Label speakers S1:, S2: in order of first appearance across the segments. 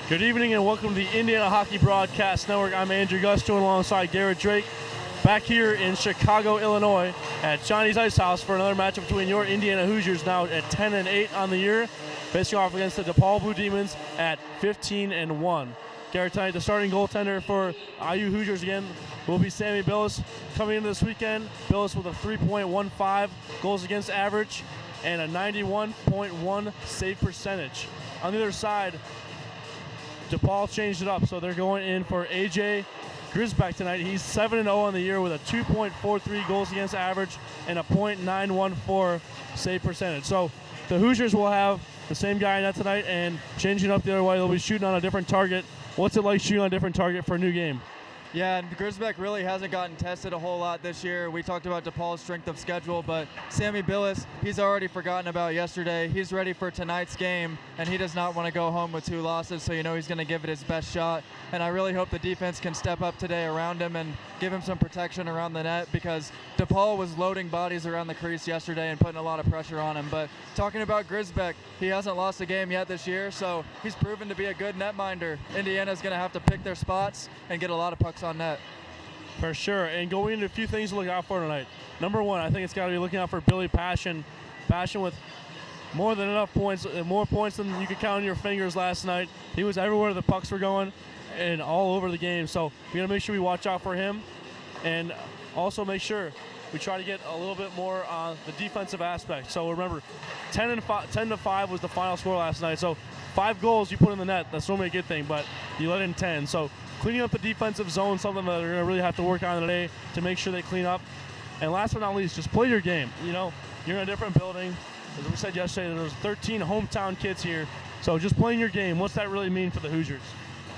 S1: Good evening and welcome to the Indiana Hockey Broadcast Network. I'm Andrew Gusto alongside Garrett Drake, back here in Chicago, Illinois at Johnny's Ice House for another matchup between your Indiana Hoosiers, now at 10-8 on the year, facing off against the DePaul Blue Demons at 15-1. Garrett, tonight the starting goaltender for IU Hoosiers again will be Sammy Billis. Coming into this weekend, Billis with a 3.15 goals against average and a 91.1 save percentage. On the other side, DePaul changed it up, so they're going in for AJ Grisbeck tonight. He's 7-0 on the year with a 2.43 goals against average and a .914 save percentage. So the Hoosiers will have the same guy in net tonight and changing up the other way. They'll be shooting on a different target. What's it like shooting on a different target for a new game?
S2: Yeah, and Grisbeck really hasn't gotten tested a whole lot this year. We talked about DePaul's strength of schedule, but Sammy Billis, he's already forgotten about yesterday. He's ready for tonight's game, and he does not want to go home with 2 losses, so you know he's going to give it his best shot. And I really hope the defense can step up today around him and give him some protection around the net, because DePaul was loading bodies around the crease yesterday and putting a lot of pressure on him. But talking about Grisbeck, he hasn't lost a game yet this year, so he's proven to be a good netminder. Indiana's going to have to pick their spots and get a lot of pucks on net.
S1: For sure, and going into a few things to look out for tonight. Number one, I think it's got to be looking out for Billy Passion. Passion with more than enough points, more points than you could count on your fingers last night. He was everywhere the pucks were going and all over the game. So we got to make sure we watch out for him, and also make sure we try to get a little bit more on the defensive aspect. So remember, 10-5 was the final score last night. So 5 goals you put in the net, that's normally a good thing, but you let in 10. So cleaning up the defensive zone, something that they're going to really have to work on today to make sure they clean up. And last but not least, just play your game. You know, you're in a different building. As we said yesterday, there's 13 hometown kids here. So just playing your game, what's that really mean for the Hoosiers?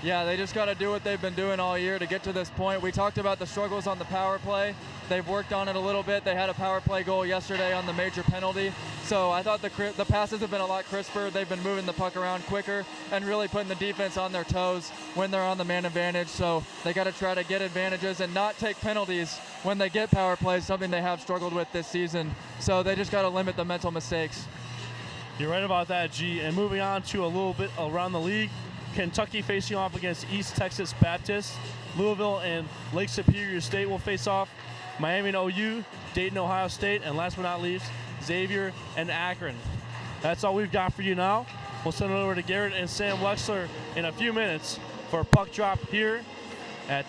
S2: Yeah, they just got to do what they've been doing all year to get to this point. We talked about the struggles on the power play. They've worked on it a little bit. They had a power play goal yesterday on the major penalty. So I thought the passes have been a lot crisper. They've been moving the puck around quicker and really putting the defense on their toes when they're on the man advantage. So they got to try to get advantages and not take penalties when they get power plays, something they have struggled with this season. So they just got to limit the mental mistakes.
S1: You're right about that, G. And moving on to a little bit around the league, Kentucky facing off against East Texas Baptist. Louisville and Lake Superior State will face off. Miami and OU, Dayton, Ohio State, and last but not least, Xavier and Akron. That's all we've got for you now. We'll send it over to Garrett and Sam Weixler in a few minutes for a puck drop here at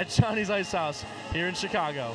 S1: Johnny's Ice House here in Chicago.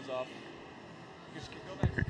S2: gloves off. Just go back.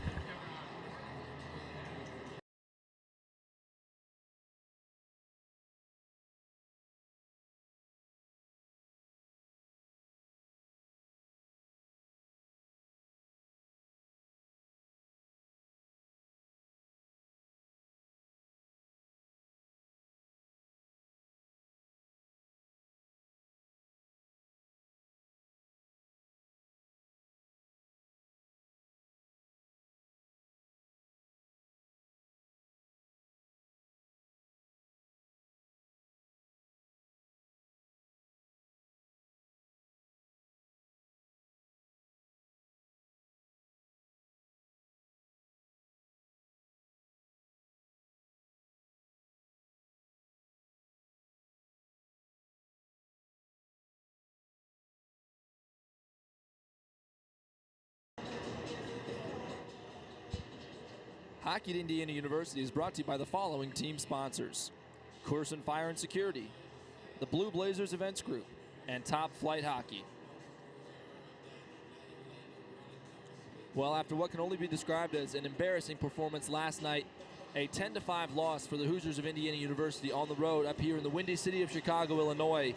S3: Hockey at Indiana University is brought to you by the following team sponsors: Corson Fire and Security, the Blue Blazers Events Group, and Top Flight Hockey. Well, after what can only be described as an embarrassing performance last night, a 10-5 loss for the Hoosiers of Indiana University on the road up here in the windy city of Chicago, Illinois,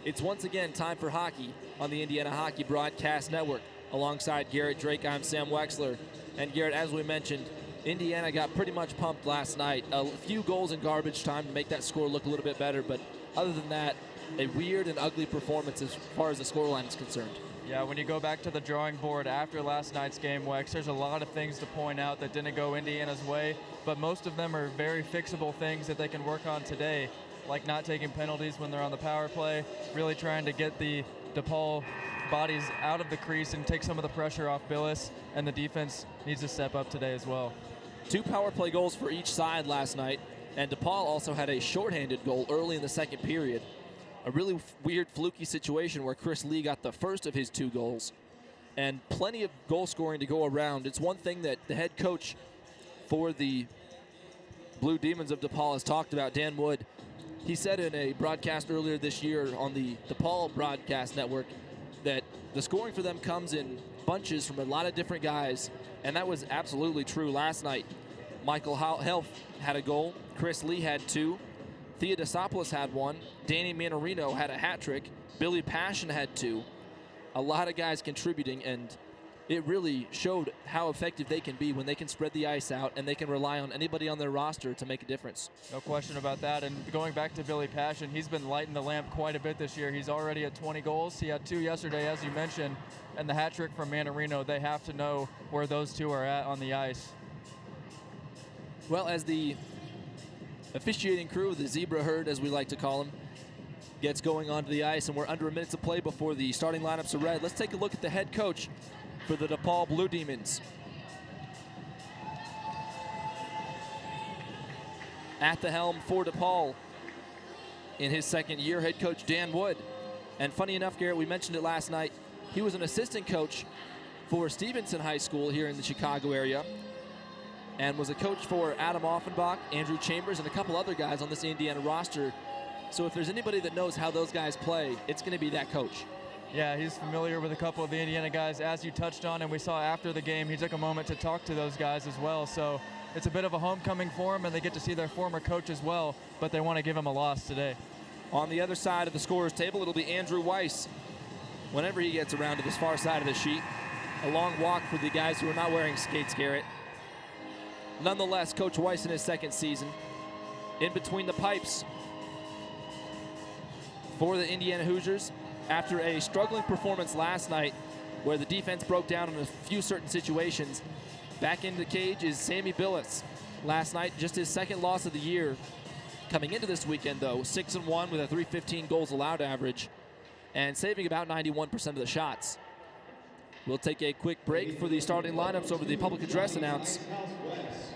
S3: it's once again time for hockey on the Indiana Hockey Broadcast Network. Alongside Garrett Drake, I'm Sam Weixler. And Garrett, as we mentioned, Indiana got pretty much pumped last night. A few goals in garbage time to make that score look a little bit better, but other than that, a weird and ugly performance as far as the scoreline is concerned.
S2: Yeah, when you go back to the drawing board after last night's game, Wex, there's a lot of things to point out that didn't go Indiana's way, but most of them are very fixable things that they can work on today, like not taking penalties when they're on the power play, really trying to get the DePaul bodies out of the crease and take some of the pressure off Billis, and the defense needs to step up today as well.
S3: 2 power play goals for each side last night, and DePaul also had a shorthanded goal early in the second period. A really weird, fluky situation where Chris Lee got the first of his 2 goals, and plenty of goal scoring to go around. It's one thing that the head coach for the Blue Demons of DePaul has talked about, Dan Wood. He said in a broadcast earlier this year on the DePaul Broadcast Network that the scoring for them comes in bunches from a lot of different guys, and that was absolutely true last night. Michael Helf had a goal. Chris Lee had 2. Theodosopoulos had 1. Danny Manarino had a hat trick. Billy Passion had 2. A lot of guys contributing, and it really showed how effective they can be when they can spread the ice out and they can rely on anybody on their roster to make a difference.
S2: No question about that. And going back to Billy Passion, he's been lighting the lamp quite a bit this year. He's already at 20 goals. He had 2 yesterday, as you mentioned, and the hat trick from Manarino. They have to know where those 2 are at on the ice.
S3: Well, as the officiating crew, the Zebra Herd, as we like to call them, gets going onto the ice, and we're under a minute to play before the starting lineups are read, let's take a look at the head coach for the DePaul Blue Demons. At the helm for DePaul in his second year, head coach Dan Wood. And funny enough, Garrett, we mentioned it last night, he was an assistant coach for Stevenson High School here in the Chicago area, and was a coach for Adam Offenbach, Andrew Chambers, and a couple other guys on this Indiana roster. So if there's anybody that knows how those guys play, it's going to be that coach.
S2: Yeah, he's familiar with a couple of the Indiana guys, as you touched on, and we saw after the game he took a moment to talk to those guys as well. So it's a bit of a homecoming for him, and they get to see their former coach as well, but they want to give him a loss today.
S3: On the other side of the scorer's table, it'll be Andrew Weiss. Whenever he gets around to this far side of the sheet, a long walk for the guys who are not wearing skates, Garrett. Nonetheless, Coach Weiss in his second season, in between the pipes for the Indiana Hoosiers. After a struggling performance last night where the defense broke down in a few certain situations, back in the cage is Sammy Billis. Last night, just his second loss of the year. Coming into this weekend, though, 6-1 with a .315 goals allowed average and saving about 91% of the shots. We'll take a quick break for the starting lineups over the public address announce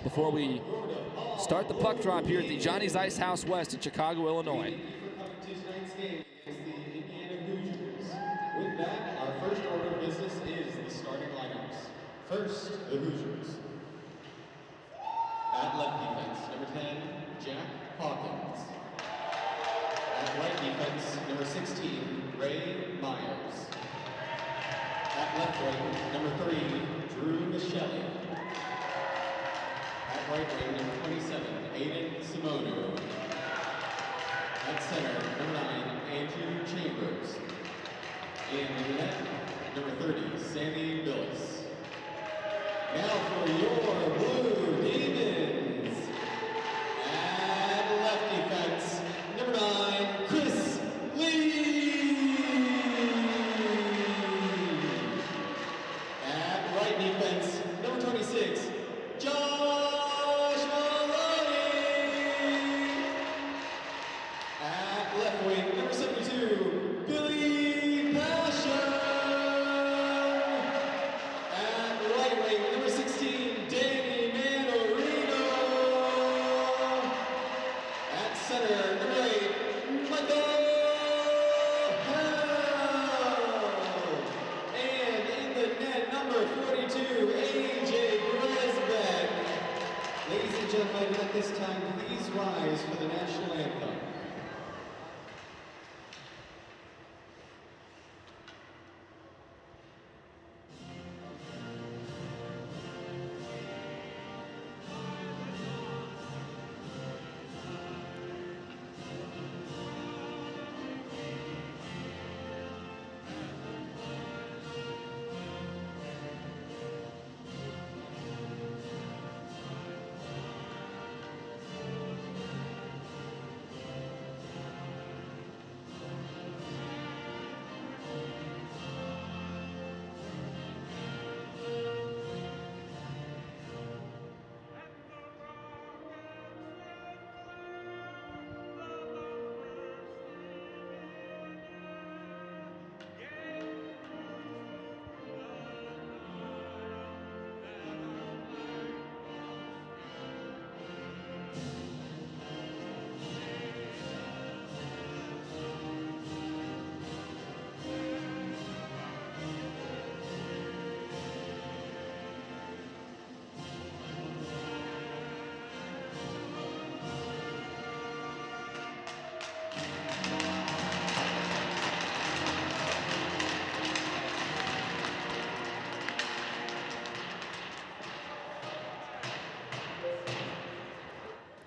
S3: before we start the puck drop here at the Johnny's Ice House West in Chicago, Illinois.
S4: With that, our first order of business is the starting lineups. First, the Hoosiers. At left defense, number 10, Jack Hawkins. At right defense, number 16, Ray Myers. At left wing, number 3, Drew Michelli. At right wing, number 27, Aiden Simoneau. At center, number 9, Andrew Chambers. In the net, number 30, Sammy Billis. Now for your Blue Demons. At left defense, number 9, Chris Lee. At right defense, number 26, Josh Maloney. At left wing, number 72, Billy Passion. At right wing, number 16, Danny Manorino. At center, number 8, Michael Hell. And in the net, number 42, AJ Gresbeck. Ladies and gentlemen, at this time, please rise for the national anthem.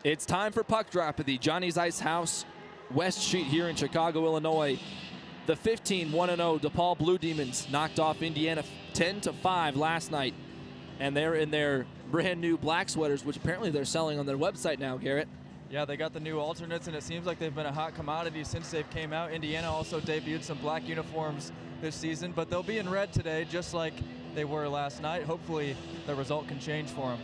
S3: It's time for puck drop at the Johnny's Ice House West Sheet here in Chicago, Illinois. The 15-1-0 DePaul Blue Demons knocked off Indiana 10-5 last night, and they're in their brand new black sweaters, which apparently they're selling on their website now, Garrett.
S2: Yeah, they got the new alternates, and it seems like they've been a hot commodity since they've came out. Indiana also debuted some black uniforms this season, but they'll be in red today, just like they were last night. Hopefully the result can change for them.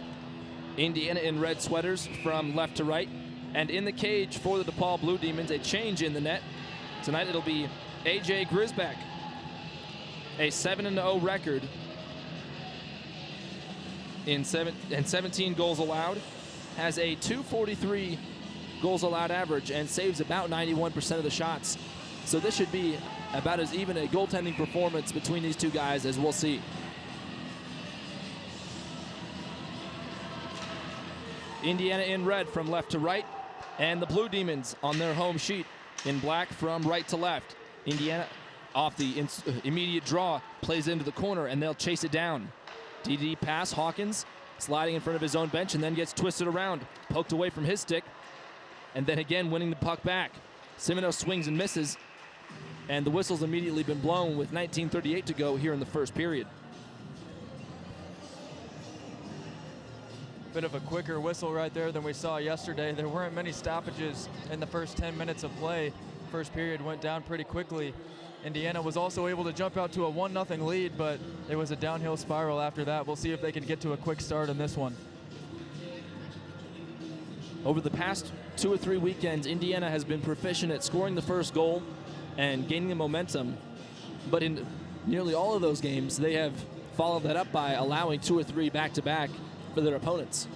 S3: Indiana in red sweaters from left to right. And in the cage for the DePaul Blue Demons, a change in the net. Tonight it'll be AJ Grisbeck, a 7-0 record in 17 goals allowed, has a .243 goals allowed average, and saves about 91% of the shots. So this should be about as even a goaltending performance between these two guys as we'll see. Indiana in red from left to right, and the Blue Demons on their home sheet in black from right to left. Indiana off the immediate draw, plays into the corner, and they'll chase it down. DD pass, Hawkins sliding in front of his own bench and then gets twisted around, poked away from his stick, and then again winning the puck back. Simoneau swings and misses, and the whistle's immediately been blown with 19:38 to go here in the first period.
S2: Bit of a quicker whistle right there than we saw yesterday. There weren't many stoppages in the first 10 minutes of play. First period went down pretty quickly. Indiana was also able to jump out to a 1-0 lead, but it was a downhill spiral after that. We'll see if they can get to a quick start in this one.
S3: Over the past 2 or 3 weekends, Indiana has been proficient at scoring the first goal and gaining the momentum, but in nearly all of those games, they have followed that up by allowing 2 or 3 back-to-back for their opponents.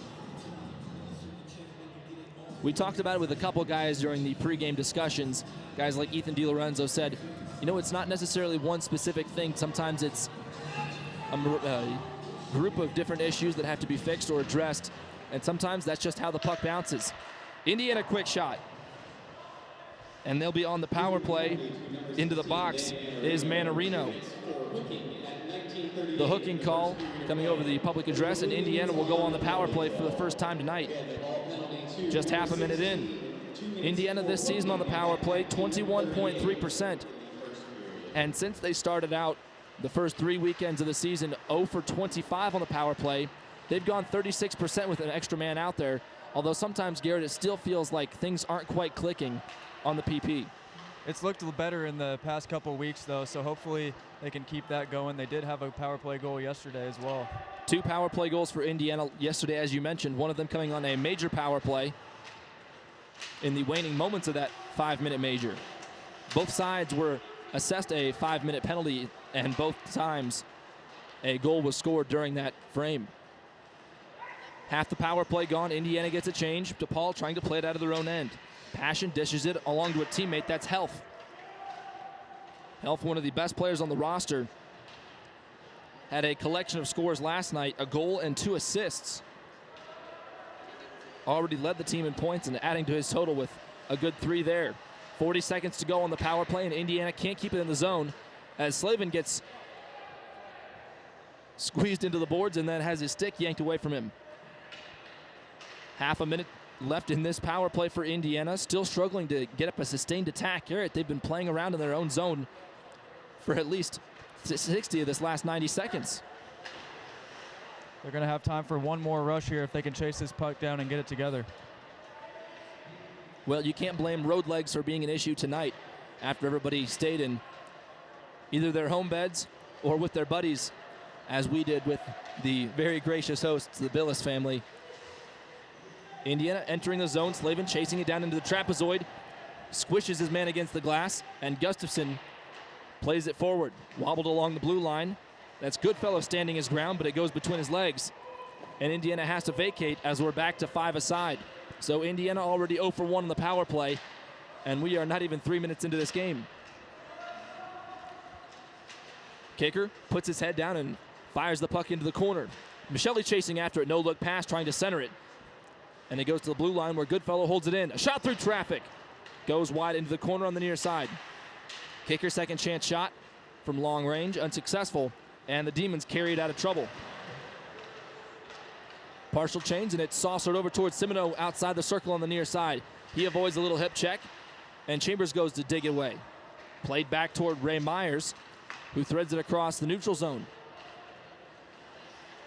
S3: We talked about it with a couple guys during the pregame discussions. Guys like Ethan DiLorenzo said, you know, it's not necessarily one specific thing. Sometimes it's a group of different issues that have to be fixed or addressed, and sometimes that's just how the puck bounces. Indiana quick shot, and they'll be on the power play. Into the box is Manorino. The hooking call coming over the public address, and Indiana will go on the power play for the first time tonight. Just half a minute in. Indiana this season on the power play, 21.3%. And since they started out the first 3 weekends of the season, 0 for 25 on the power play, they've gone 36% with an extra man out there. Although sometimes, Garrett, it still feels like things aren't quite clicking on the PP.
S2: It's looked better in the past couple weeks, though, so hopefully they can keep that going. They did have a power play goal yesterday as well.
S3: 2 power play goals for Indiana yesterday, as you mentioned, one of them coming on a major power play in the waning moments of that 5-minute major. Both sides were assessed a 5-minute penalty, and both times a goal was scored during that frame. Half the power play gone. Indiana gets a change. DePaul trying to play it out of their own end. Passion dishes it along to a teammate. That's Health. Health, one of the best players on the roster, had a collection of scores last night, a goal and 2 assists. Already led the team in points and adding to his total with a good 3 there. 40 seconds to go on the power play, and Indiana can't keep it in the zone as Slavin gets squeezed into the boards and then has his stick yanked away from him. Half a minute left in this power play for Indiana, still struggling to get up a sustained attack. Garrett, they've been playing around in their own zone for at least 60 of this last 90 seconds.
S2: They're going to have time for one more rush here if they can chase this puck down and get it together.
S3: Well, you can't blame road legs for being an issue tonight after everybody stayed in either their home beds or with their buddies, as we did with the very gracious hosts, the Billis family. Indiana entering the zone, Slavin chasing it down into the trapezoid, squishes his man against the glass, and Gustafson plays it forward. Wobbled along the blue line. That's Goodfellow standing his ground, but it goes between his legs. And Indiana has to vacate as we're back to 5 aside. So Indiana already 0 for 1 on the power play, and we are not even 3 minutes into this game. Kicker puts his head down and fires the puck into the corner. Michelli chasing after it, no-look pass, trying to center it. And it goes to the blue line where Goodfellow holds it in. A shot through traffic. Goes wide into the corner on the near side. Kicker second chance shot from long range, unsuccessful. And the Demons carry it out of trouble. Partial change, and it's saucered over towards Simoneau outside the circle on the near side. He avoids a little hip check, and Chambers goes to dig it away. Played back toward Ray Myers, who threads it across the neutral zone.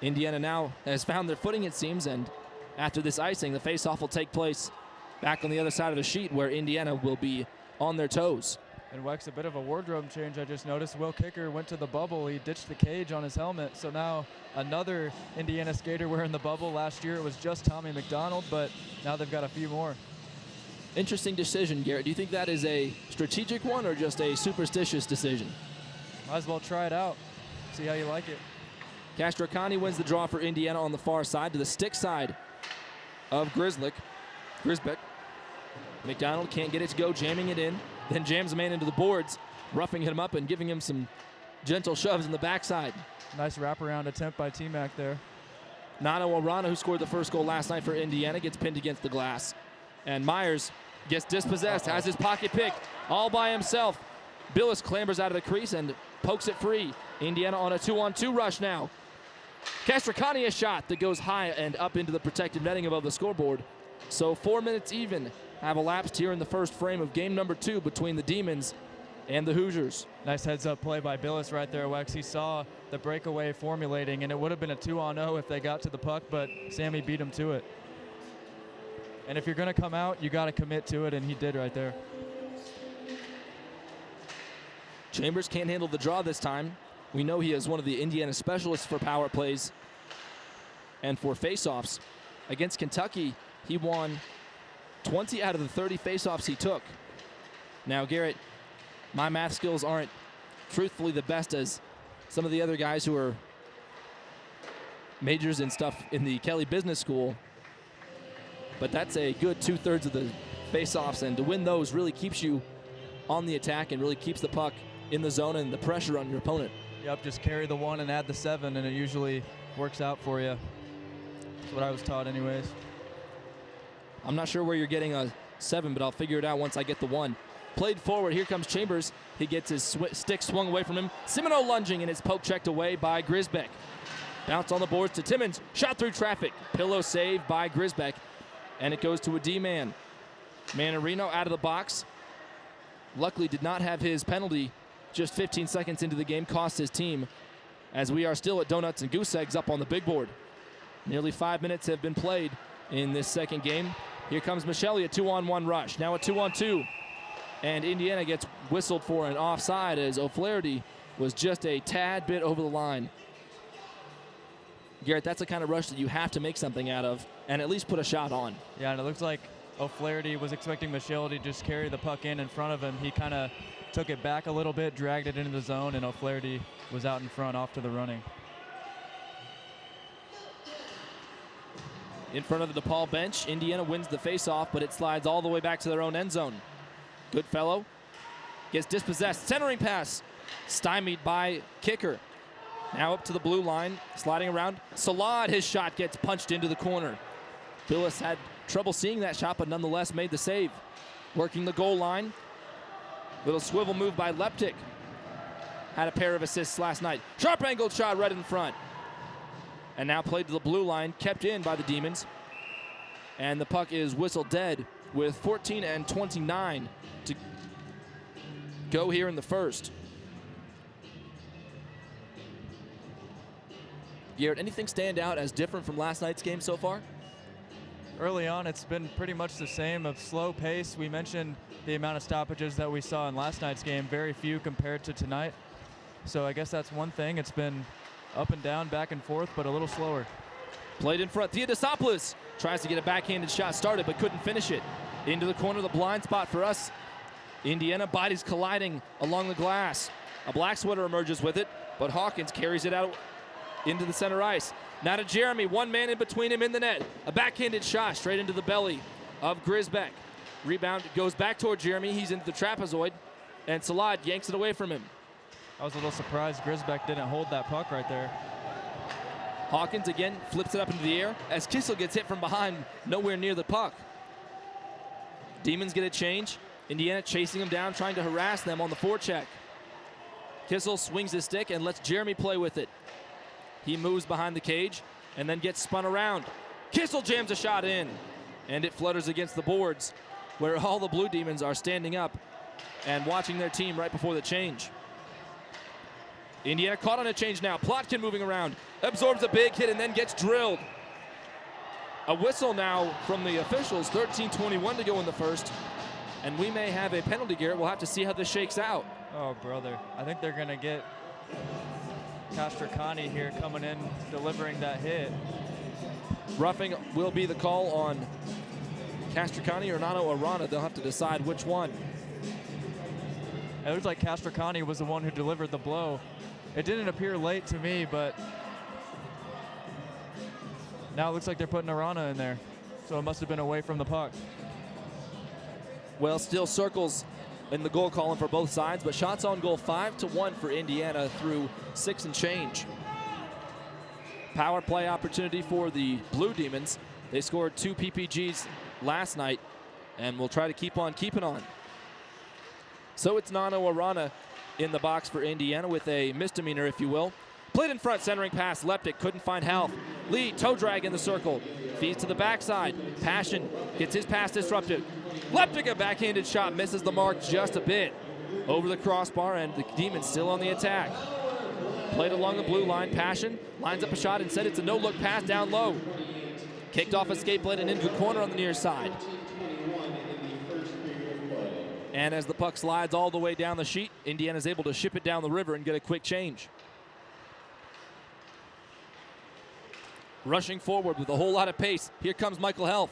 S3: Indiana now has found their footing, it seems, and after this icing, the faceoff will take place back on the other side of the sheet where Indiana will be on their toes.
S2: And Wex, a bit of a wardrobe change I just noticed. Will Kicker went to the bubble. He ditched the cage on his helmet. So now another Indiana skater wearing the bubble. Last year it was just Tommy McDonald, but now they've got a few more.
S3: Interesting decision, Garrett. Do you think that is a strategic one or just a superstitious decision?
S2: Might as well try it out. See how you like it.
S3: Castrocani wins the draw for Indiana on the far side to the stick side of Grisbeck. McDonald can't get it to go, jamming it in. Then jams the man into the boards, roughing him up and giving him some gentle shoves in the backside.
S2: Nice wraparound attempt by T-Mac there.
S3: Nano Arana, who scored the first goal last night for Indiana, gets pinned against the glass. And Myers gets dispossessed, has his pocket picked all by himself. Billis clambers out of the crease and pokes it free. Indiana on a 2-on-2 rush now. Castrocani a shot that goes high and up into the protected netting above the scoreboard. So 4 minutes even have elapsed here in the first frame of game number 2 between the Demons and the Hoosiers.
S2: Nice heads-up play by Billis right there, Wex. He saw the breakaway formulating, and it would have been a 2-on-0 if they got to the puck, but Sammy beat him to it. And if you're going to come out, you got to commit to it, and he did right there.
S3: Chambers can't handle the draw this time. We know he is one of the Indiana specialists for power plays and for faceoffs. Against Kentucky, he won 20 out of the 30 faceoffs he took. Now, Garrett, my math skills aren't truthfully the best as some of the other guys who are majors and stuff in the Kelly Business School, but that's a good 2/3 of the faceoffs, and to win those really keeps you on the attack and really keeps the puck in the zone and the pressure on your opponent.
S2: Yep, just carry the 1 and add the 7, and it usually works out for you. That's what I was taught anyways.
S3: I'm not sure where you're getting a 7, but I'll figure it out once I get the 1. played forward. Here comes Chambers. He gets his stick swung away from him. Semino lunging, and it's poke checked away by Grisbeck. Bounce on the boards to Timmons. Shot through traffic. Pillow save by Grisbeck, and it goes to a D-man. Manarino out of the box. Luckily did not have his penalty just 15 seconds into the game cost his team, as we are still at Donuts and Goose Eggs up on the big board. Nearly 5 minutes have been played in this second game. Here comes Michelli, a 2-on-1 rush. Now a 2-on-2. And Indiana gets whistled for an offside as O'Flaherty was just a tad bit over the line. Garrett, that's the kind of rush that you have to make something out of and at least put a shot on.
S2: Yeah, and it looks like O'Flaherty was expecting Michelli to just carry the puck in front of him. He kind of took it back a little bit, dragged it into the zone, and O'Flaherty was out in front off to the running.
S3: In front of the DePaul bench, Indiana wins the faceoff, but it slides all the way back to their own end zone. Goodfellow gets dispossessed. Centering pass stymied by kicker. Now up to the blue line, sliding around. Salad, his shot gets punched into the corner. Billis had trouble seeing that shot, but nonetheless made the save. Working the goal line. Little swivel move by Leptic. Had a pair of assists last night. Sharp angled shot right in front. And now played to the blue line, kept in by the Demons. And the puck is whistled dead with 14 and 29 to go here in the first. Garrett, anything stand out as different from last night's game so far?
S2: Early on, it's been pretty much the same, of slow pace. We mentioned the amount of stoppages that we saw in last night's game, very few compared to tonight. So I guess that's one thing. It's been up and down, back and forth, but a little slower.
S3: Played in front. Theodosopoulos tries to get a backhanded shot started, but couldn't finish it. Into the corner, the blind spot for us. Indiana bodies colliding along the glass. A black sweater emerges with it, but Hawkins carries it out into the center ice. Now to Jeremy, one man in between him in the net. A backhanded shot straight into the belly of Grisbeck. Rebound goes back toward Jeremy. He's into the trapezoid, and Salad yanks it away from him.
S2: I was a little surprised Grisbeck didn't hold that puck right there.
S3: Hawkins again flips it up into the air as Kissel gets hit from behind, nowhere near the puck. Demons get a change. Indiana chasing him down, trying to harass them on the forecheck. Kissel swings his stick and lets Jeremy play with it. He moves behind the cage and then gets spun around. Kissel jams a shot in, and it flutters against the boards, where all the Blue Demons are standing up and watching their team right before the change. Indiana caught on a change now. Plotkin moving around, absorbs a big hit and then gets drilled. A whistle now from the officials, 13:21 to go in the first, and we may have a penalty, Garrett. We'll have to see how this shakes out.
S2: Oh, brother. I think they're going to get Castracani here coming in, delivering that hit.
S3: Roughing will be the call on Castracani or Nano Arana. They'll have to decide which one.
S2: It looks like Castracani was the one who delivered the blow. It didn't appear late to me, but now it looks like they're putting Arana in there. So it must have been away from the puck.
S3: Well, still circles in the goal column for both sides, but shots on goal 5-1 for Indiana through 6 and change. Power play opportunity for the Blue Demons. They scored 2 PPGs last night, and will try to keep on keeping on. So it's Nano Arana in the box for Indiana with a misdemeanor, if you will. Played in front, centering pass. Leptic couldn't find help. Lee, toe drag in the circle. Feeds to the backside. Passion gets his pass disrupted. Leptic, a backhanded shot, misses the mark just a bit. Over the crossbar, and the Demons still on the attack. Played along the blue line. Passion lines up a shot and said it's a no-look pass down low. Kicked off a skate blade and into the corner on the near side. And as the puck slides all the way down the sheet, Indiana's able to ship it down the river and get a quick change. Rushing forward with a whole lot of pace. Here comes Michael Helf.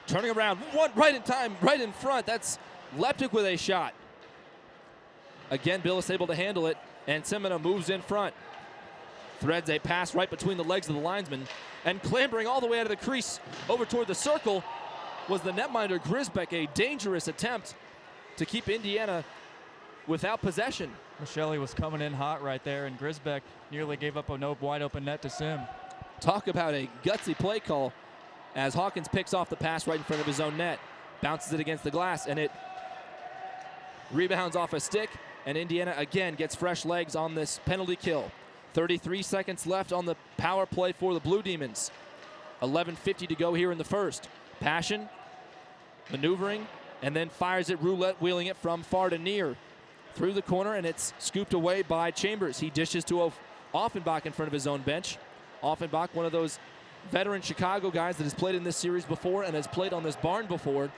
S3: Turning around, one right in time, right in front. That's Leptic with a shot. Again, Billis able to handle it, and Semino moves in front. Threads a pass right between the legs of the linesman, and clambering all the way out of the crease over toward the circle was the netminder Grisbeck. A dangerous attempt to keep Indiana without possession.
S2: Michelli was coming in hot right there, and Grisbeck nearly gave up a wide open net to Sim.
S3: Talk about a gutsy play call as Hawkins picks off the pass right in front of his own net. Bounces it against the glass, and it rebounds off a stick, and Indiana again gets fresh legs on this penalty kill. 33 seconds left on the power play for the Blue Demons. 11:50 to go here in the first. Passion, maneuvering, and then fires it roulette, wheeling it from far to near. Through the corner, and it's scooped away by Chambers. He dishes to Offenbach in front of his own bench. Offenbach, one of those veteran Chicago guys that has played in this series before and has played on this barn before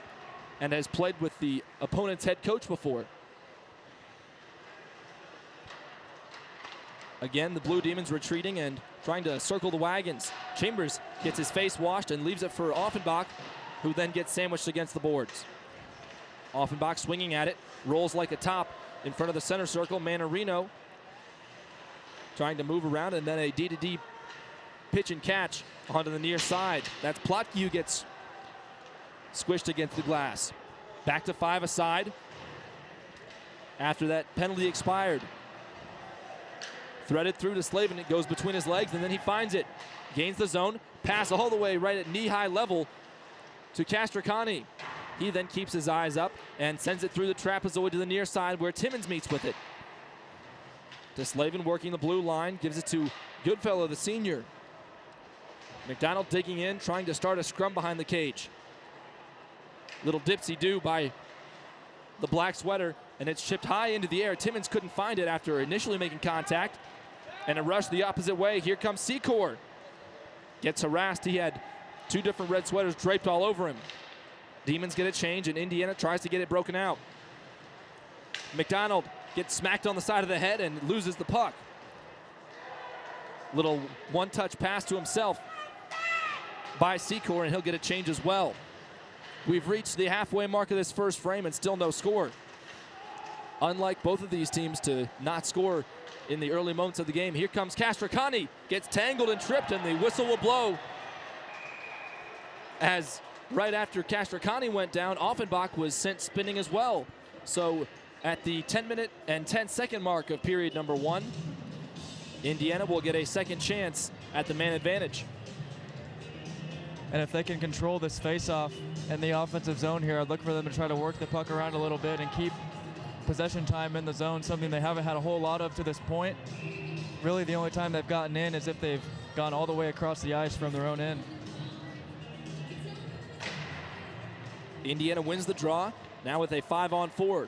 S3: and has played with the opponent's head coach before. Again, the Blue Demons retreating and trying to circle the wagons. Chambers gets his face washed and leaves it for Offenbach, who then gets sandwiched against the boards. Offenbach swinging at it, rolls like a top in front of the center circle. Manarino trying to move around, and then a D-to-D pitch and catch onto the near side. That's Plotke who gets squished against the glass. Back to 5 aside after that penalty expired. Threaded through to Slavin. It goes between his legs, and then he finds it. Gains the zone. Pass all the way right at knee-high level to Castricani. He then keeps his eyes up and sends it through the trapezoid to the near side where Timmons meets with it. To Slavin working the blue line. Gives it to Goodfellow, the senior. McDonald digging in, trying to start a scrum behind the cage. Little dipsy-do by the black sweater, and it's chipped high into the air. Timmons couldn't find it after initially making contact. And a rush the opposite way. Here comes Secor. Gets harassed. He had 2 different red sweaters draped all over him. Demons get a change, and Indiana tries to get it broken out. McDonald gets smacked on the side of the head and loses the puck. Little one-touch pass to himself by Secor, and he'll get a change as well. We've reached the halfway mark of this first frame and still no score. Unlike both of these teams to not score in the early moments of the game. Here comes Castricani, gets tangled and tripped, and the whistle will blow. As right after Castricani went down, Offenbach was sent spinning as well. So at the 10-minute and 10-second mark of period number 1, Indiana will get a second chance at the man advantage.
S2: And if they can control this face-off in the offensive zone here, I'd look for them to try to work the puck around a little bit and keep possession time in the zone, something they haven't had a whole lot of to this point. Really, the only time they've gotten in is if they've gone all the way across the ice from their own end.
S3: Indiana wins the draw, now with a 5-on-4.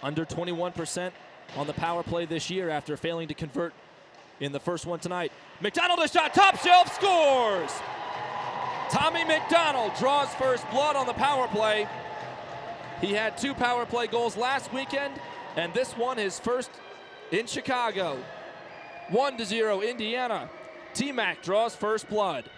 S3: Under 21% on the power play this year after failing to convert in the first one tonight. McDonald a shot, top shelf, scores! Tommy McDonald draws first blood on the power play. He had 2 power play goals last weekend, and this one his first in Chicago. 1-0 Indiana. T-Mac draws first blood.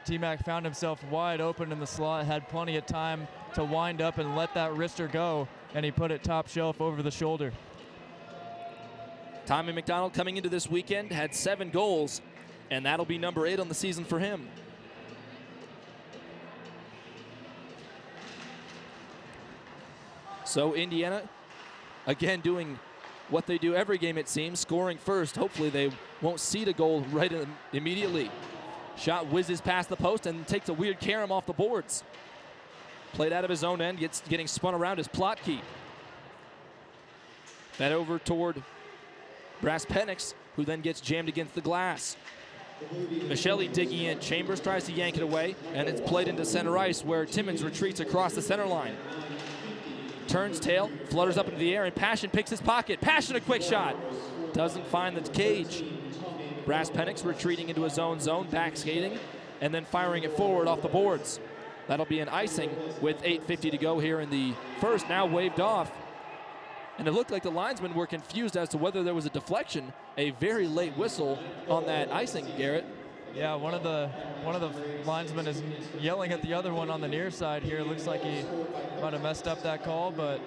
S2: T-Mac found himself wide open in the slot, had plenty of time to wind up and let that wrister go, and he put it top shelf over the shoulder.
S3: Tommy McDonald coming into this weekend had 7 goals, and that'll be number 8 on the season for him. So Indiana, again, doing what they do every game, it seems, scoring first. Hopefully they won't cede a goal right immediately. Shot whizzes past the post and takes a weird carom off the boards. Played out of his own end, getting spun around as Plotke. Fed over toward Brass Penix, who then gets jammed against the glass. Michelli digging in. Chambers tries to yank it away, and it's played into center ice where Timmons retreats across the center line. Turns tail, flutters up into the air, and Passion picks his pocket. Passion, a quick shot. Doesn't find the cage. Brass Penix retreating into his own zone, back skating, and then firing it forward off the boards. That'll be an icing with 8:50 to go here in the first, now waved off. And it looked like the linesmen were confused as to whether there was a deflection. A very late whistle on that icing, Garrett.
S2: Yeah, one of the linesmen is yelling at the other one on the near side here. Looks like he might have messed up that call, but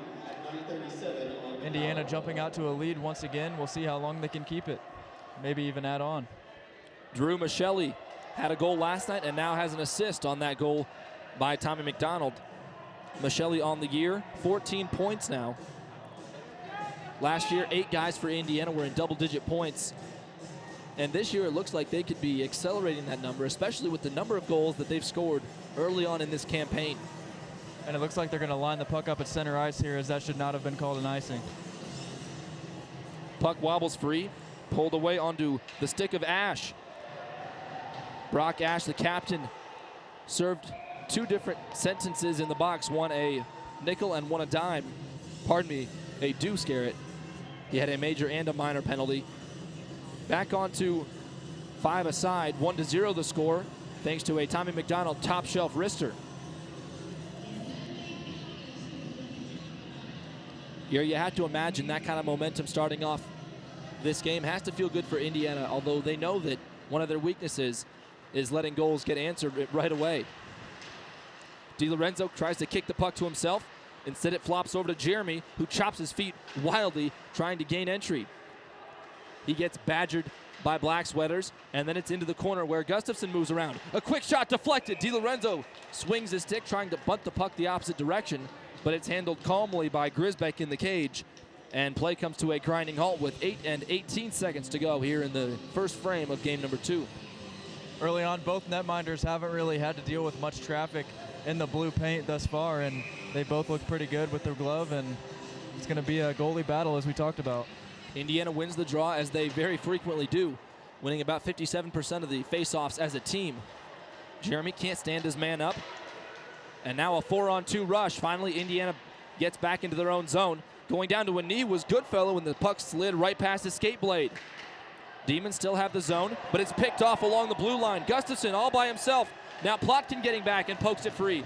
S2: Indiana jumping out to a lead once again. We'll see how long they can keep it. Maybe even add on.
S3: Drew Michelli had a goal last night and now has an assist on that goal by Tommy McDonald. Michelli on the year, 14 points now. Last year, 8 guys for Indiana were in double-digit points. And this year, it looks like they could be accelerating that number, especially with the number of goals that they've scored early on in this campaign.
S2: And it looks like they're going to line the puck up at center ice here, as that should not have been called an icing.
S3: Puck wobbles free, pulled away onto the stick of Ash. Brock Ash, the captain, served 2 different sentences in the box, one a nickel and one a dime. Pardon me, a deuce, Garrett. He had a major and a minor penalty. Back onto 5 aside, 1-0 the score, thanks to a Tommy McDonald top shelf wrister. Here you have to imagine that kind of momentum starting off this game has to feel good for Indiana, although they know that one of their weaknesses is letting goals get answered right away. DiLorenzo tries to kick the puck to himself. Instead, it flops over to Jeremy, who chops his feet wildly, trying to gain entry. He gets badgered by Black Sweaters, and then it's into the corner where Gustafson moves around. A quick shot deflected. DiLorenzo swings his stick, trying to bunt the puck the opposite direction, but it's handled calmly by Grisbeck in the cage, and play comes to a grinding halt with 8 and 18 seconds to go here in the first frame of game number 2.
S2: Early on, both netminders haven't really had to deal with much traffic in the blue paint thus far, and they both look pretty good with their glove, and it's going to be a goalie battle, as we talked about.
S3: Indiana wins the draw, as they very frequently do, winning about 57% of the faceoffs as a team. Jeremy can't stand his man up, and now a 4-on-2 rush. Finally, Indiana gets back into their own zone. Going down to a knee was Goodfellow when the puck slid right past his skate blade. Demons still have the zone, but it's picked off along the blue line. Gustafson all by himself. Now Plotkin getting back and pokes it free.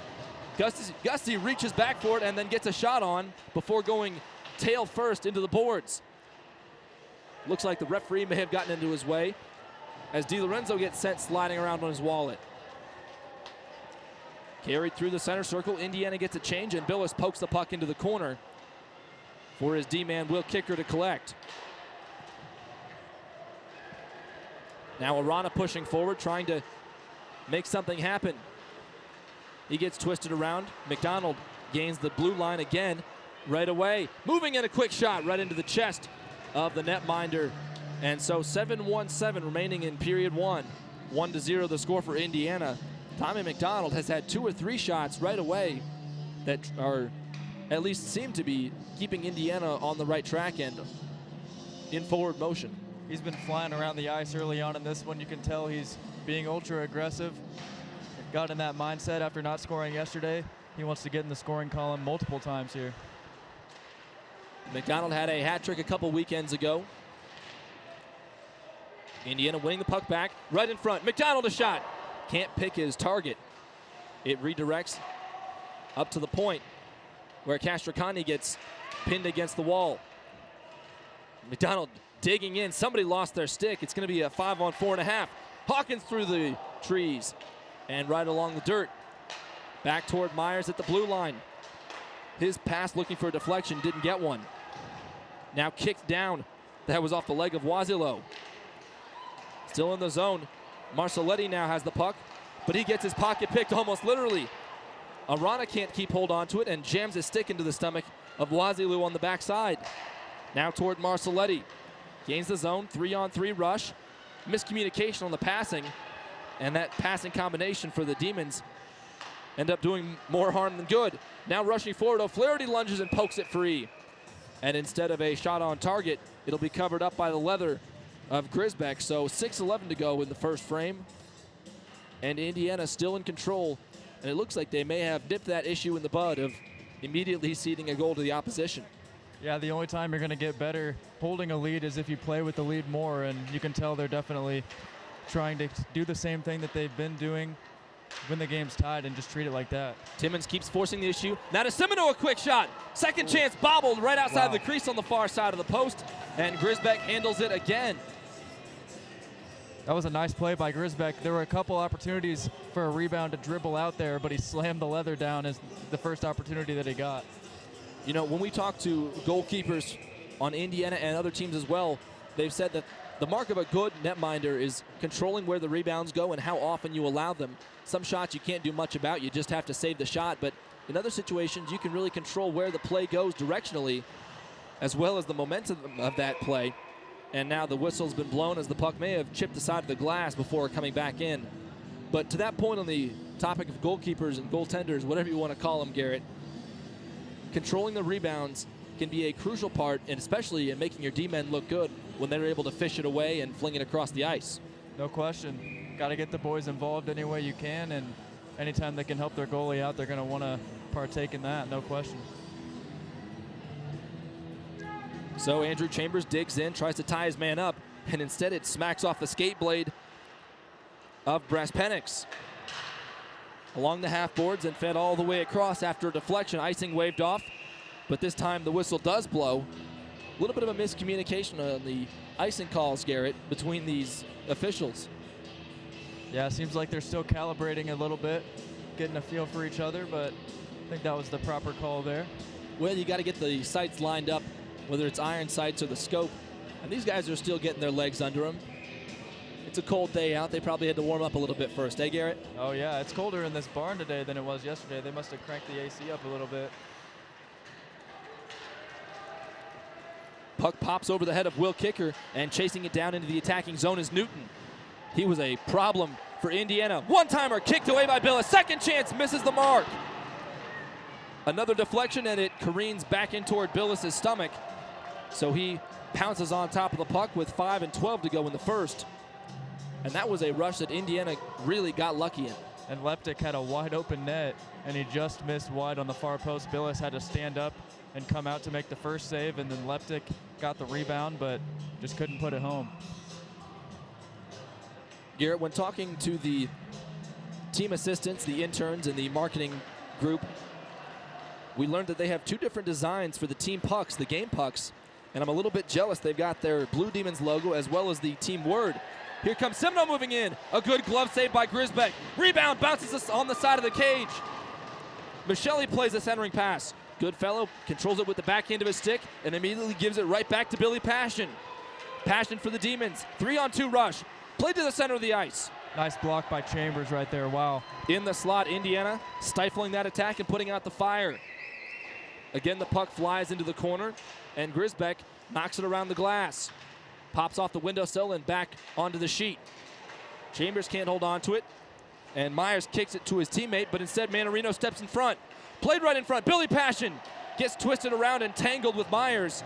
S3: Gusty reaches back for it and then gets a shot on before going tail first into the boards. Looks like the referee may have gotten into his way as DiLorenzo gets sent sliding around on his wallet. Carried through the center circle, Indiana gets a change, and Billis pokes the puck into the corner for his D-man Will Kicker to collect. Now Arana pushing forward, trying to make something happen. He gets twisted around. McDonald gains the blue line again right away. Moving in a quick shot right into the chest of the netminder. And so 7-1-7 remaining in period 1. 1-0 the score for Indiana. Tommy McDonald has had 2 or 3 shots right away that are at least seem to be keeping Indiana on the right track and in forward motion.
S2: He's been flying around the ice early on in this one. You can tell he's being ultra aggressive. Got in that mindset after not scoring yesterday. He wants to get in the scoring column multiple times here.
S3: McDonald had a hat trick a couple weekends ago. Indiana winning the puck back right in front. McDonald a shot. Can't pick his target. It redirects up to the point where Castricani gets pinned against the wall. McDonald digging in. Somebody lost their stick. It's going to be a 5-on-4.5. Hawkins through the trees and right along the dirt. Back toward Myers at the blue line. His pass looking for a deflection, didn't get one. Now kicked down. That was off the leg of Wazilo. Still in the zone. Marcelletti now has the puck, but he gets his pocket picked almost literally. Arana can't keep hold on to it and jams his stick into the stomach of Wazilo on the backside. Now toward Marcelletti. Gains the zone, 3-on-3 rush. Miscommunication on the passing, and that passing combination for the Demons end up doing more harm than good. Now rushing forward, O'Flaherty lunges and pokes it free. And instead of a shot on target, it'll be covered up by the leather of Grisbeck. So 6:11 to go in the first frame. And Indiana still in control. And it looks like they may have nipped that issue in the bud of immediately ceding a goal to the opposition.
S2: Yeah, the only time you're going to get better holding a lead is if you play with the lead more, and you can tell they're definitely trying to do the same thing that they've been doing when the game's tied and just treat it like that.
S3: Timmons keeps forcing the issue. Now to Semino, a quick shot. Second chance bobbled right outside the crease on the far side of the post, and Grisbeck handles it again.
S2: That was a nice play by Grisbeck. There were a couple opportunities for a rebound to dribble out there, but he slammed the leather down as the first opportunity that he got.
S3: You know, when we talk to goalkeepers on Indiana and other teams as well, they've said that the mark of a good netminder is controlling where the rebounds go and how often you allow them. Some shots you can't do much about, you just have to save the shot, but in other situations you can really control where the play goes directionally as well as the momentum of that play. And now the whistle's been blown as the puck may have chipped the side of the glass before coming back in. But to that point on the topic of goalkeepers and goaltenders, whatever you want to call them, Garrett, controlling the rebounds can be a crucial part, and especially in making your D-men look good when they're able to fish it away and fling it across the ice.
S2: No question. Got to get the boys involved any way you can, and anytime they can help their goalie out, they're going to want to partake in that, no question.
S3: So Andrew Chambers digs in, tries to tie his man up, and instead it smacks off the skate blade of Braspenix along the half boards and fed all the way across after a deflection. Icing waved off, but this time the whistle does blow. A little bit of a miscommunication on the icing calls, Garrett, between these officials.
S2: Yeah, it seems like they're still calibrating a little bit, getting a feel for each other, but I think that was the proper call there.
S3: Well, you got to get the sights lined up, whether it's iron sights or the scope, and these guys are still getting their legs under them. It's a cold day out. They probably had to warm up a little bit first, eh, Garrett?
S2: Oh, yeah, it's colder in this barn today than it was yesterday. They must have cranked the AC up a little bit.
S3: Puck pops over the head of Will Kicker, and chasing it down into the attacking zone is Newton. He was a problem for Indiana. One-timer kicked away by Billis. Second chance, misses the mark. Another deflection, and it careens back in toward Billis' stomach. So he pounces on top of the puck with 5:12 to go in the first. And that was a rush that Indiana really got lucky in.
S2: And Leptic had a wide open net, and he just missed wide on the far post. Billis had to stand up and come out to make the first save, and then Leptic got the rebound, but just couldn't put it home.
S3: Garrett, when talking to the team assistants, the interns, and the marketing group, we learned that they have two different designs for the team pucks, the game pucks, and I'm a little bit jealous. They've got their Blue Demons logo as well as the team word. Here comes Semino moving in. A good glove save by Grisbeck. Rebound bounces on the side of the cage. Michelli plays a centering pass. Goodfellow controls it with the backhand of his stick and immediately gives it right back to Billy Passion. Passion for the Demons. 3-on-2 rush. Played to the center of the ice.
S2: Nice block by Chambers right there. Wow.
S3: In the slot, Indiana stifling that attack and putting out the fire. Again, the puck flies into the corner, and Grisbeck knocks it around the glass. Pops off the windowsill and back onto the sheet. Chambers can't hold on to it, and Myers kicks it to his teammate, but instead Manarino steps in front. Played right in front. Billy Passion gets twisted around and tangled with Myers.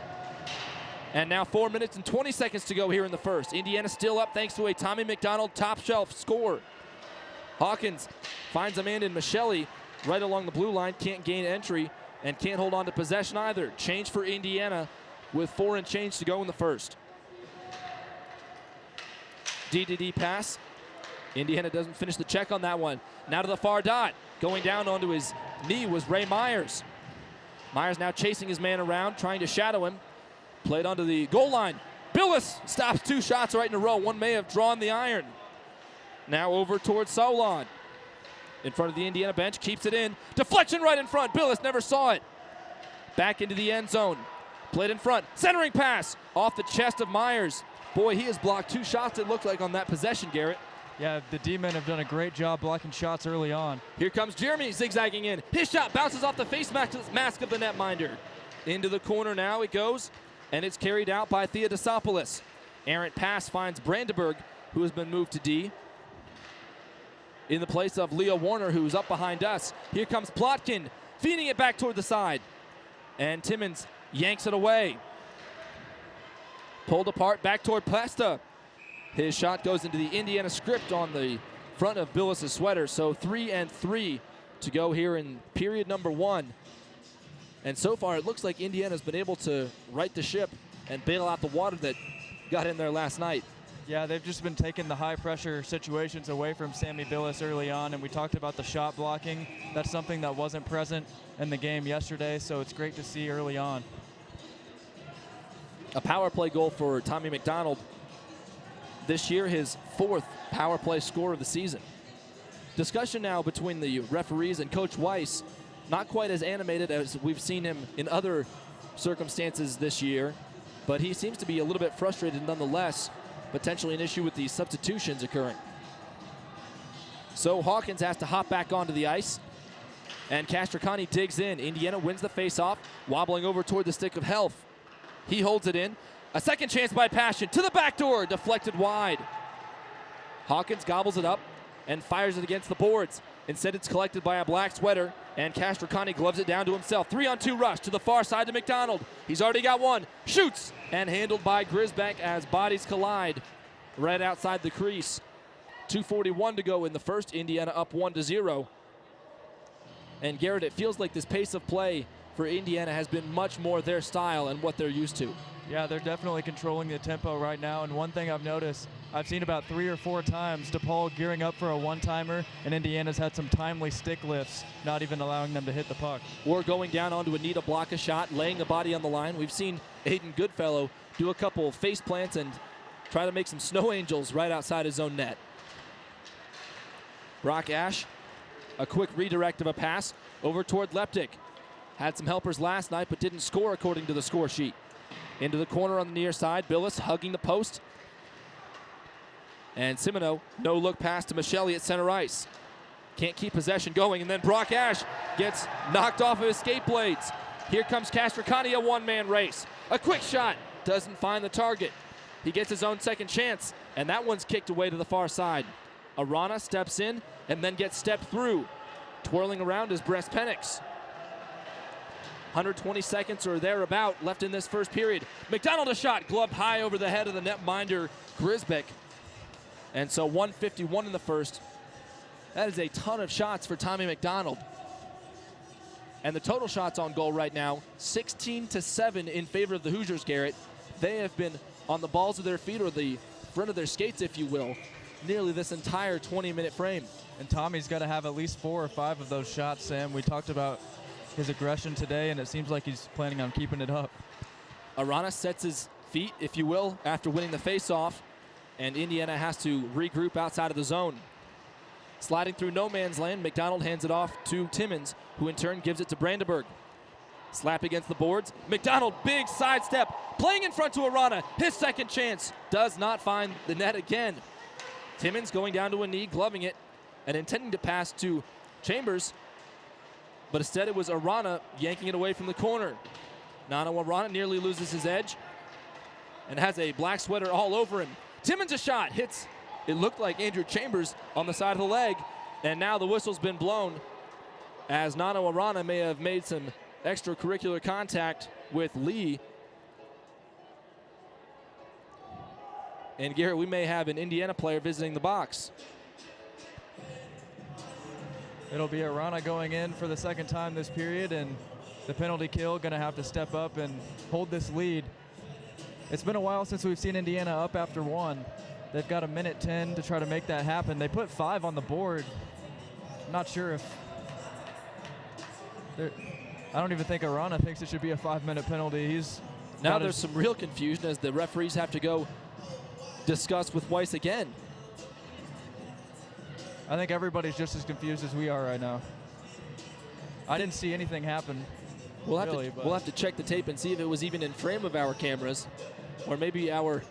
S3: And now 4 minutes and 20 seconds to go here in the first. Indiana still up thanks to a Tommy McDonald top shelf score. Hawkins finds a man in Michelli right along the blue line. Can't gain entry and can't hold on to possession either. Change for Indiana with 4 and change to go in the first. D pass. Indiana doesn't finish the check on that one. Now to the far dot. Going down onto his knee was Ray Myers. Myers now chasing his man around, trying to shadow him. Played onto the goal line. Billis stops 2 shots right in a row. One may have drawn the iron. Now over towards Solon. In front of the Indiana bench, keeps it in. Deflection right in front. Billis never saw it. Back into the end zone. Played in front. Centering pass off the chest of Myers. Boy, he has blocked 2 shots, it looked like, on that possession, Garrett.
S2: Yeah, the D-men have done a great job blocking shots early on.
S3: Here comes Jeremy zigzagging in. His shot bounces off the face mask of the netminder. Into the corner now it goes, and it's carried out by Theodosopoulos. Errant pass finds Brandenburg, who has been moved to D, in the place of Leo Warner, who's up behind us. Here comes Plotkin, feeding it back toward the side. And Timmons yanks it away. Pulled apart, back toward Pesta. His shot goes into the Indiana script on the front of Billis' sweater. So 3 and 3 to go here in period number 1. And so far, it looks like Indiana's been able to right the ship and bail out the water that got in there last night.
S2: Yeah, they've just been taking the high-pressure situations away from Sammy Billis early on, and we talked about the shot blocking. That's something that wasn't present in the game yesterday, so it's great to see early on.
S3: A power play goal for Tommy McDonald. This year, his 4th power play score of the season. Discussion now between the referees and Coach Weiss. Not quite as animated as we've seen him in other circumstances this year, but he seems to be a little bit frustrated nonetheless. Potentially an issue with the substitutions occurring. So Hawkins has to hop back onto the ice, and Castricani digs in. Indiana wins the faceoff, wobbling over toward the stick of Health. He holds it in. A second chance by Passion to the back door, deflected wide. Hawkins gobbles it up, and fires it against the boards. Instead, it's collected by a black sweater, and Castricani gloves it down to himself. 3-on-2 rush to the far side to McDonald. He's already got one. Shoots, and handled by Grisbeck as bodies collide right outside the crease. 2:41 to go in the first. Indiana up 1-0. And Garrett, it feels like this pace of play for Indiana has been much more their style and what they're used to.
S2: Yeah, they're definitely controlling the tempo right now. And one thing I've noticed, I've seen about 3 or 4 times DePaul gearing up for a one-timer, and Indiana's had some timely stick lifts, not even allowing them to hit the puck.
S3: Or going down onto a knee to block a shot, laying the body on the line. We've seen Aiden Goodfellow do a couple face plants and try to make some snow angels right outside his own net. Brock Ash, a quick redirect of a pass over toward Leptic. Had some helpers last night, but didn't score according to the score sheet. Into the corner on the near side, Billis hugging the post. And Simoneau, no look pass to Michele at center ice. Can't keep possession going, and then Brock Ash gets knocked off of his skate blades. Here comes Castricani, a one-man race. A quick shot, doesn't find the target. He gets his own second chance, and that one's kicked away to the far side. Arana steps in and then gets stepped through. Twirling around is Brest Penix. 120 seconds or thereabout left in this first period. McDonald a shot, gloved high over the head of the netminder Grisbeck. And so 1:51 in the first. That is a ton of shots for Tommy McDonald. And the total shots on goal right now, 16-7 in favor of the Hoosiers, Garrett. They have been on the balls of their feet, or the front of their skates, if you will, nearly this entire 20-minute frame.
S2: And Tommy's got to have at least 4 or 5 of those shots, Sam. We talked about his aggression today, and it seems like he's planning on keeping it up.
S3: Arana sets his feet, if you will, after winning the faceoff, and Indiana has to regroup outside of the zone. Sliding through no man's land, McDonald hands it off to Timmons, who in turn gives it to Brandenburg. Slap against the boards. McDonald, big sidestep, playing in front to Arana. His second chance does not find the net again. Timmons going down to a knee, gloving it, and intending to pass to Chambers, but instead it was Arana yanking it away from the corner. Nano Arana nearly loses his edge and has a black sweater all over him. Timmons a shot, hits, it looked like Andrew Chambers on the side of the leg, and now the whistle's been blown as Nano Arana may have made some extracurricular contact with Lee. And Garrett, we may have an Indiana player visiting the box.
S2: It'll be Arana going in for the second time this period, and the penalty kill going to have to step up and hold this lead. It's been a while since we've seen Indiana up after 1. They've got a minute 10 to try to make that happen. They put 5 on the board. I'm not sure if I don't even think Arana thinks it should be a 5-minute penalty.
S3: Now there's some real confusion as the referees have to go discuss with Weiss again.
S2: I think everybody's just as confused as we are right now. I didn't see anything happen.
S3: We'll have to check the tape and see if it was even in frame of our cameras, or maybe our.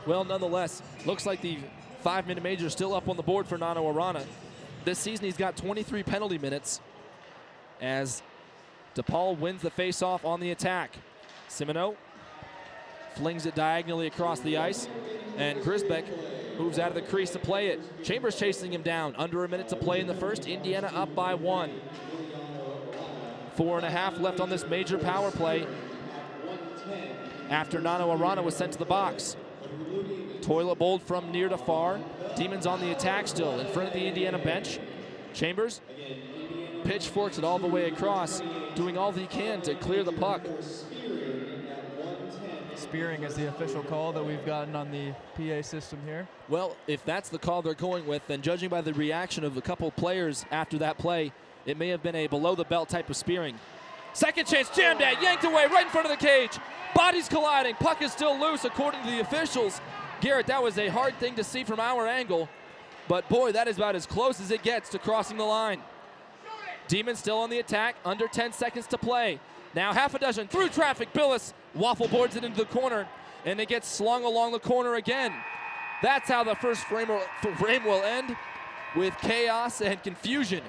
S3: Well, nonetheless, looks like the 5-minute major is still up on the board for Nano Arana. This season he's got 23 penalty minutes as DePaul wins the faceoff on the attack. Simoneau flings it diagonally across the ice, and Grisbeck moves out of the crease to play it. Chambers chasing him down. Under a minute to play in the first. Indiana up by 1. 4.5 left on this major power play after Nano Arana was sent to the box. Toilet bowled from near to far. Demons on the attack still in front of the Indiana bench. Chambers pitchforks it all the way across, doing all that he can to clear the puck.
S2: Spearing is the official call that we've gotten on the PA system here.
S3: Well, if that's the call they're going with, then judging by the reaction of a couple players after that play, it may have been a below-the-belt type of spearing. Second chance, jammed at, yanked away, right in front of the cage. Bodies colliding, puck is still loose according to the officials. Garrett, that was a hard thing to see from our angle, but boy, that is about as close as it gets to crossing the line. Demons still on the attack, under 10 seconds to play. Now half a dozen, through traffic, Billis waffle boards it into the corner, and it gets slung along the corner again. That's how the first frame will end, with chaos and confusion.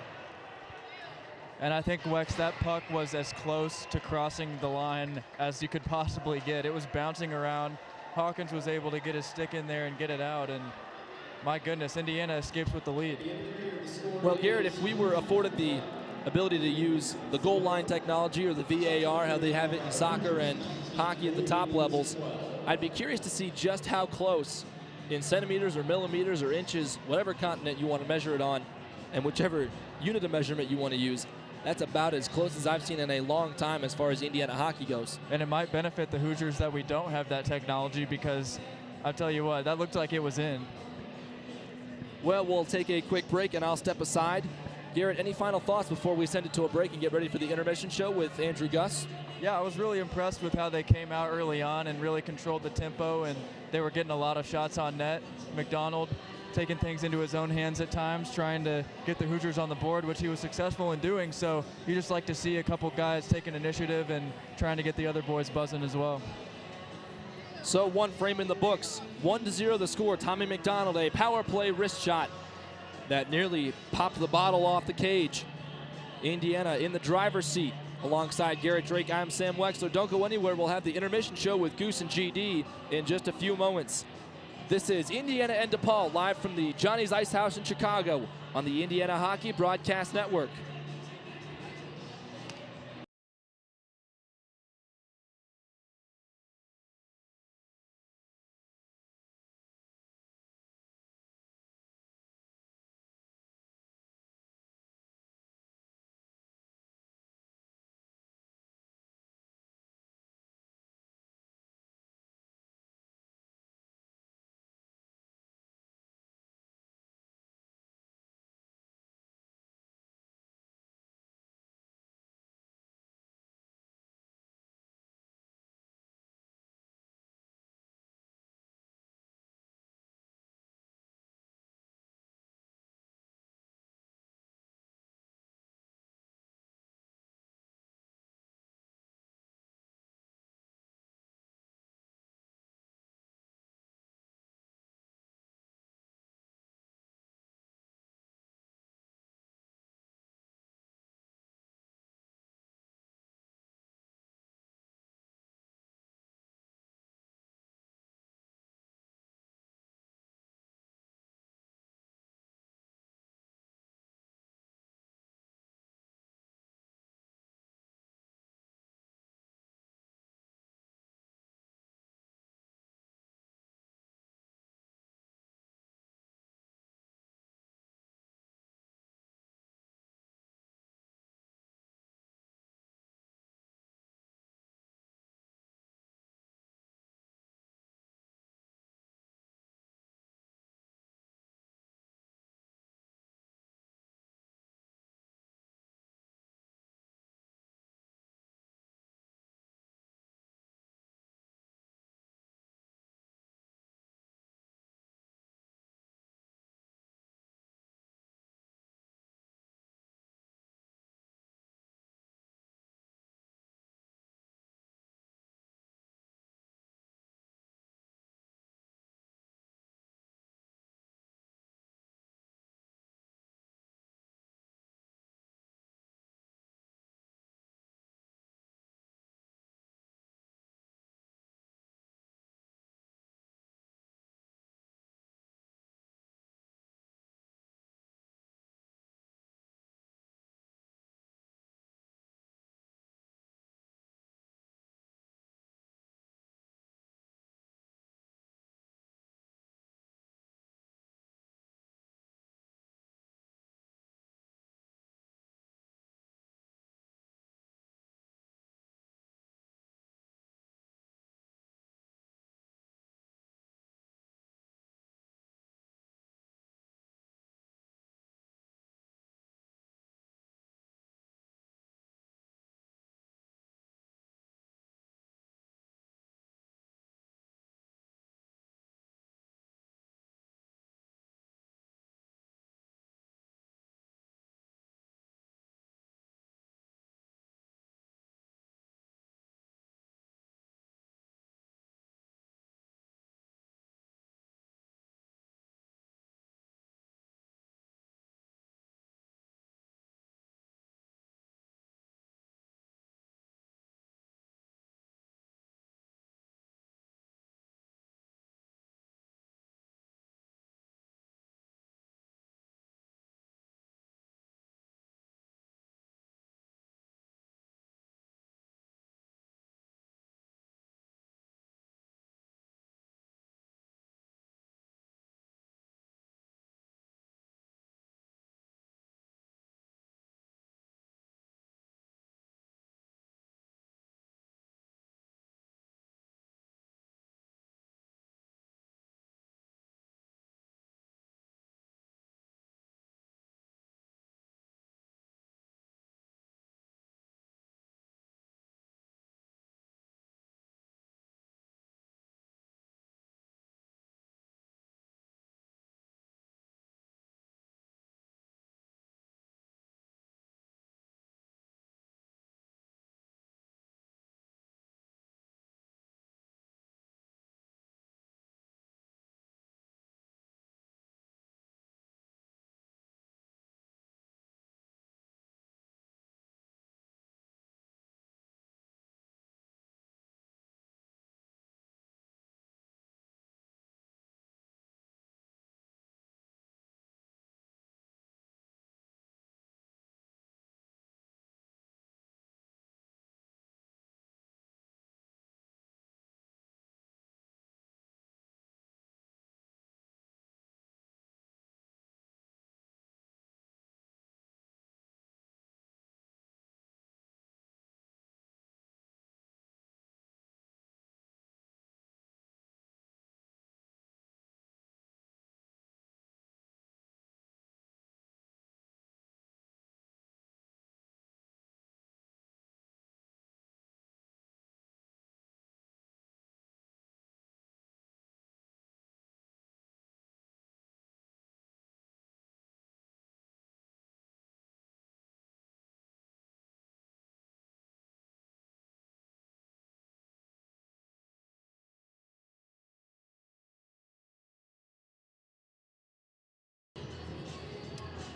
S2: And I think, Wex, that puck was as close to crossing the line as you could possibly get. It was bouncing around. Hawkins was able to get his stick in there and get it out, and my goodness, Indiana escapes with the lead.
S3: Well, Garrett, if we were afforded the ability to use the goal line technology or the VAR, how they have it in soccer and hockey at the top levels, I'd be curious to see just how close in centimeters or millimeters or inches, whatever continent you want to measure it on, and whichever unit of measurement you want to use, that's about as close as I've seen in a long time as far as Indiana hockey goes.
S2: And it might benefit the Hoosiers that we don't have that technology, because I'll tell you what, that looked like it was in.
S3: Well, we'll take a quick break and I'll step aside. Garrett, any final thoughts before we send it to a break and get ready for the intermission show with Andrew Gus?
S2: Yeah, I was really impressed with how they came out early on and really controlled the tempo, and they were getting a lot of shots on net. McDonald taking things into his own hands at times, trying to get the Hoosiers on the board, which he was successful in doing. So you just like to see a couple guys taking initiative and trying to get the other boys buzzing as well.
S3: So one frame in the books, 1-0 the score. Tommy McDonald, a power play wrist shot that nearly popped the bottle off the cage. Indiana in the driver's seat. Alongside Garrett Drake, I'm Sam Wexler. Don't go anywhere. We'll have the intermission show with Goose and GD in just a few moments. This is Indiana and DePaul live from the Johnny's Ice House in Chicago on the Indiana Hockey Broadcast Network.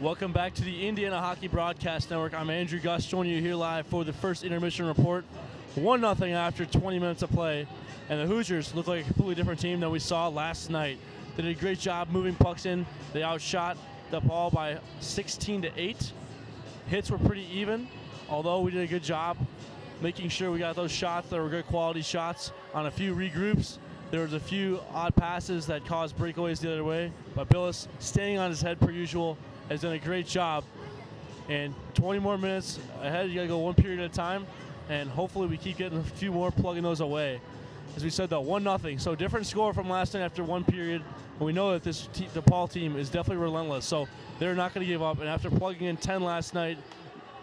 S1: Welcome back to the Indiana Hockey Broadcast Network. I'm Andrew Gus, joining you here live for the first intermission report. 1-0 after 20 minutes of play, and the Hoosiers look like a completely different team than we saw last night. They did a great job moving pucks in. They outshot DePaul by 16-8. Hits were pretty even, although we did a good job making sure we got those shots that were good quality shots on a few regroups. There was a few odd passes that caused breakaways the other way, but Billis, staying on his head per usual, has done a great job. And 20 more minutes ahead, you gotta go one period at a time, and hopefully we keep getting a few more, plugging those away. As we said though, 1-0, so different score from last night after one period, and we know that this DePaul team is definitely relentless, so they're not gonna give up, and after plugging in 10 last night,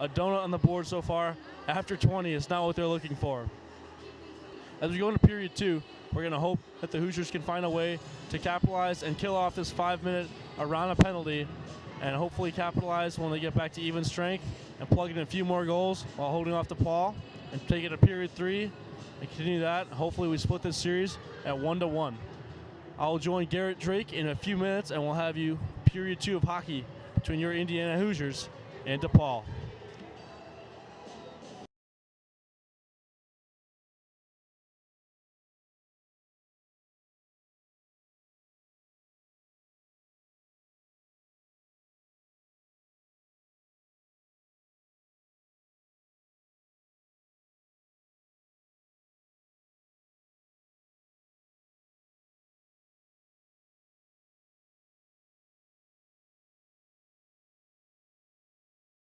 S1: a donut on the board so far, after 20 is not what they're looking for. As we go into period 2, we're gonna hope that the Hoosiers can find a way to capitalize and kill off this 5-minute around a penalty, and hopefully capitalize when they get back to even strength and plug in a few more goals while holding off DePaul and take it to period 3 and continue that. Hopefully we split this series at 1-1. I'll join Garrett Drake in a few minutes, and we'll have you period 2 of hockey between your Indiana Hoosiers and DePaul.